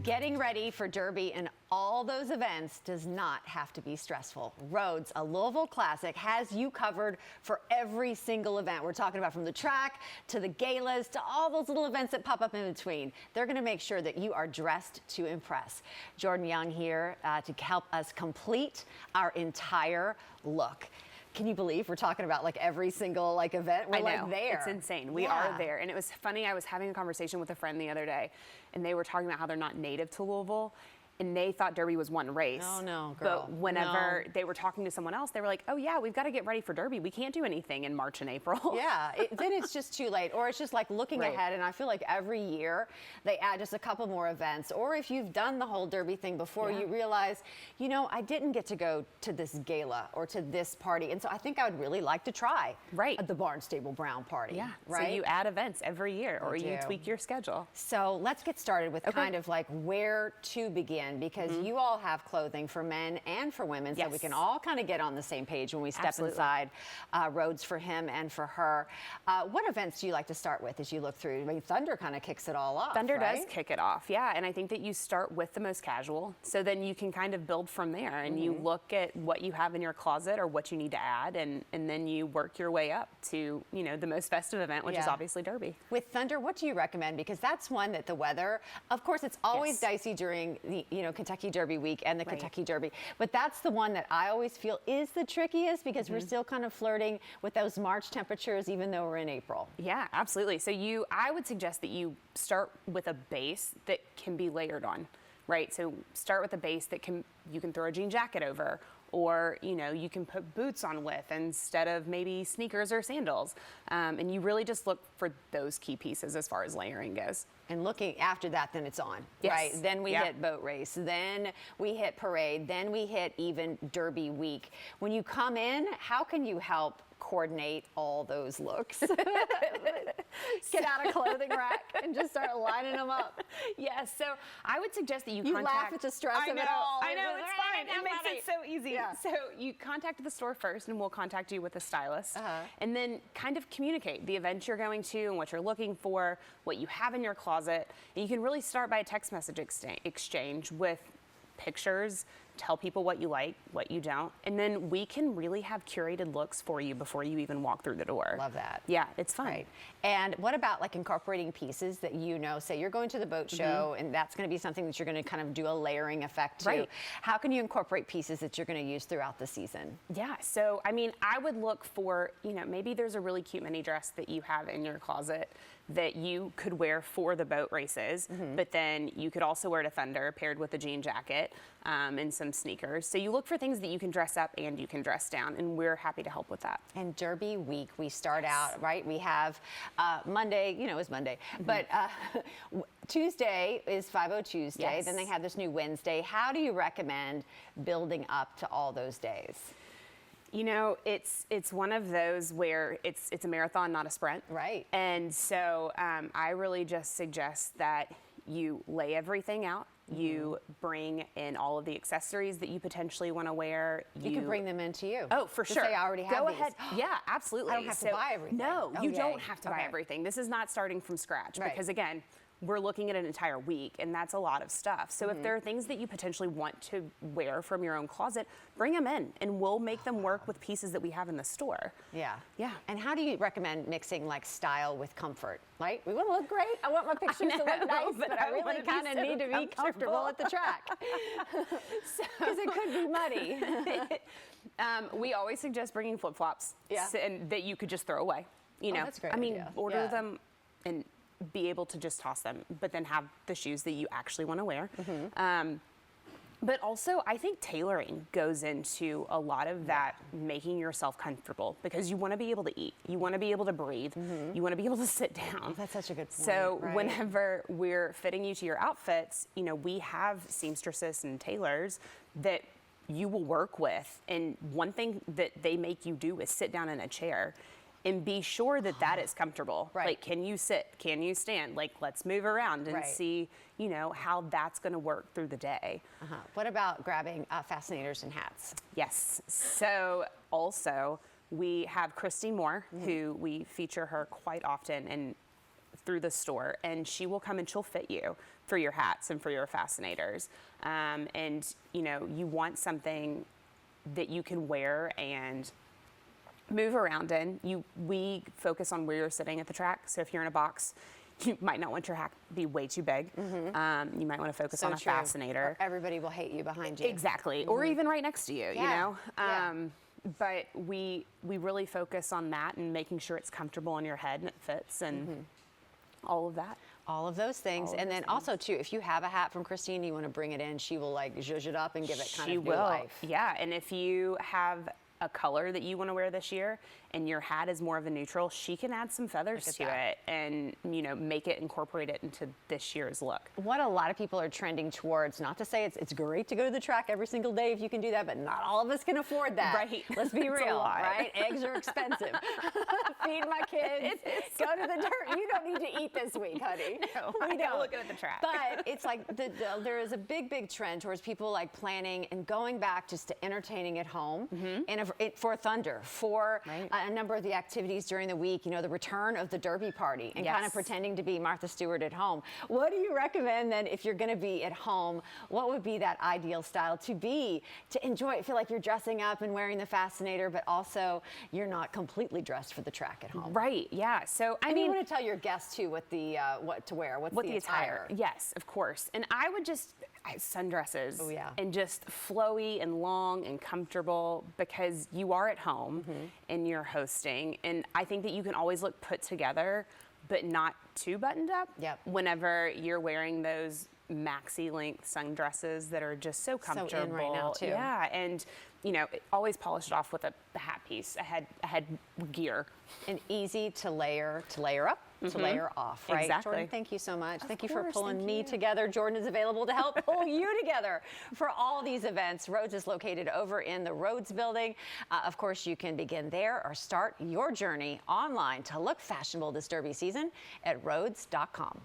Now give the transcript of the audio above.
Getting ready for Derby and all those events does not have to be stressful. Rhodes, a Louisville classic, has you covered for every single event. We're talking about from the track to the galas to all those little events that pop up in between. They're going to make sure that you are dressed to impress. Jordan Young here to help us complete our entire look. Can you believe we're talking about like every single event? We're like there. It's insane. We are there. And it was funny. I was having a conversation with a friend the other day, and they were talking about how they're not native to Louisville. And they thought Derby was one race. Oh, no, girl. But whenever they were talking to someone else, they were like, oh, yeah, we've got to get ready for Derby. We can't do anything in March and April. Yeah, then it's just too late. Or it's just like looking ahead. And I feel like every year they add just a couple more events. Or if you've done the whole Derby thing before, you realize, you know, I didn't get to go to this gala or to this party. And so I think I would really like to try the Barnstable Brown party. Yeah, right? So you add events every year or you tweak your schedule. So let's get started with kind of like where to begin. Because you all have clothing for men and for women, so we can all kind of get on the same page when we step inside Rhodes for him and for her. What events do you like to start with as you look through? I mean, Thunder kind of kicks it all off. Thunder does kick it off, yeah. And I think that you start with the most casual, so then you can kind of build from there, and you look at what you have in your closet or what you need to add, and then you work your way up to, you know, the most festive event, which is obviously Derby. With Thunder, what do you recommend? Because that's one that the weather, of course, it's always dicey during the, Kentucky Derby week and the Kentucky Derby. But that's the one that I always feel is the trickiest because we're still kind of flirting with those March temperatures even though we're in April. Yeah, absolutely. So I would suggest that you start with a base that can be layered on, right? So start with a base that you can throw a jean jacket over, or, you know, you can put boots on with instead of maybe sneakers or sandals. And you really just look for those key pieces as far as layering goes. And looking after that, then it's on, right? Then we hit boat race, then we hit parade, then we hit even Derby week. When you come in, how can you help coordinate all those looks? Get out a clothing rack and just start lining them up. Yes, so I would suggest that you laugh at the stress of it all. I know, it's fine. It makes it so easy. Yeah. So you contact the store first, and we'll contact you with a stylist. And then kind of communicate the event you're going to and what you're looking for, what you have in your closet. And you can really start by a text message exchange with pictures, tell people what you like, what you don't, and then we can really have curated looks for you before you even walk through the door. Love that. Yeah, it's fun. Right. And what about like incorporating pieces that say you're going to the boat show and that's going to be something that you're going to kind of do a layering effect to. Right. How can you incorporate pieces that you're going to use throughout the season? Yeah, so I mean, I would look for, maybe there's a really cute mini dress that you have in your closet that you could wear for the boat races, but then you could also wear to Thunder paired with a jean jacket and some sneakers. So you look for things that you can dress up and you can dress down, and we're happy to help with that. And Derby week, we start out, right? We have Monday, it's Monday, but Tuesday is 5-0 Tuesday. Then they have this new Wednesday. How do you recommend building up to all those days? It's one of those where it's a marathon, not a sprint. Right. And so I really just suggest that you lay everything out. You bring in all of the accessories that you potentially want to wear. You can bring them into you. Oh, for sure. Say I already have Go these. ahead. Yeah, absolutely. I don't have to buy everything. No, you don't have to buy everything. This is not starting from scratch because, again, we're looking at an entire week, and that's a lot of stuff. So if there are things that you potentially want to wear from your own closet, bring them in, and we'll make them work with pieces that we have in the store. Yeah. Yeah. And how do you recommend mixing like style with comfort? Right? We want to look great. I want my pictures to look nice, but I really kind of need to be comfortable at the track. Because it could be muddy. We always suggest bringing flip-flops and that you could just throw away. That's a great idea. Order them and be able to just toss them, but then have the shoes that you actually want to wear. But also, I think tailoring goes into a lot of that, making yourself comfortable, because you want to be able to eat, you want to be able to breathe, you want to be able to sit down. That's such a good point. So whenever we're fitting you to your outfits, we have seamstresses and tailors that you will work with, and one thing that they make you do is sit down in a chair and be sure that that is comfortable. Right. Like, can you sit? Can you stand? Like, let's move around and see, how that's going to work through the day. What about grabbing fascinators and hats? Yes. So also, we have Christy Moore, who we feature her quite often, and through the store, and she will come and she'll fit you for your hats and for your fascinators. And you know, you want something that you can wear and move around in. We focus on where you're sitting at the track. So if you're in a box, you might not want your hat to be way too big. You might want to focus on a fascinator. Or everybody will hate you behind you. Exactly. Or even right next to you, you know? But we really focus on that and making sure it's comfortable on your head and it fits and all of that. All of those things. And then also, too, if you have a hat from Christine, you want to bring it in, she will like zhuzh it up and give it kind of new life. Yeah, and if you have a color that you want to wear this year and your hat is more of a neutral, she can add some feathers to it and, you know, make it, incorporate it into this year's look. What a lot of people are trending towards, not to say it's great to go to the track every single day if you can do that, but not all of us can afford that. Right. Let's be real, right? Eggs are expensive. Feed my kids. Go to the dirt. You don't need to eat this week, honey. No, we don't. Looking at the track. But it's like there is a big trend towards people like planning and going back just to entertaining at home and for Thunder, for a number of the activities during the week, you know, the return of the Derby party and kind of pretending to be Martha Stewart at home. What do you recommend then if you're going to be at home? What would be that ideal style to enjoy it? Feel like you're dressing up and wearing the fascinator, but also you're not completely dressed for the track at home. Right, yeah. So I mean, you want to tell your guests too what to wear, what the attire. Yes, of course. And I would just sundresses and just flowy and long and comfortable, because you are at home and you're hosting, and I think that you can always look put together but not too buttoned up whenever you're wearing those maxi length sundresses that are just so comfortable. So in right now too. Yeah, and you know, always polish it off with a hat piece, a head gear. And easy to layer up, to layer off, right? Exactly. Jordan, thank you so much. Thank you for pulling me together. Jordan is available to help pull you together for all these events. Rhodes is located over in the Rhodes building. Of course, you can begin there or start your journey online to look fashionable this Derby season at Rhodes.com.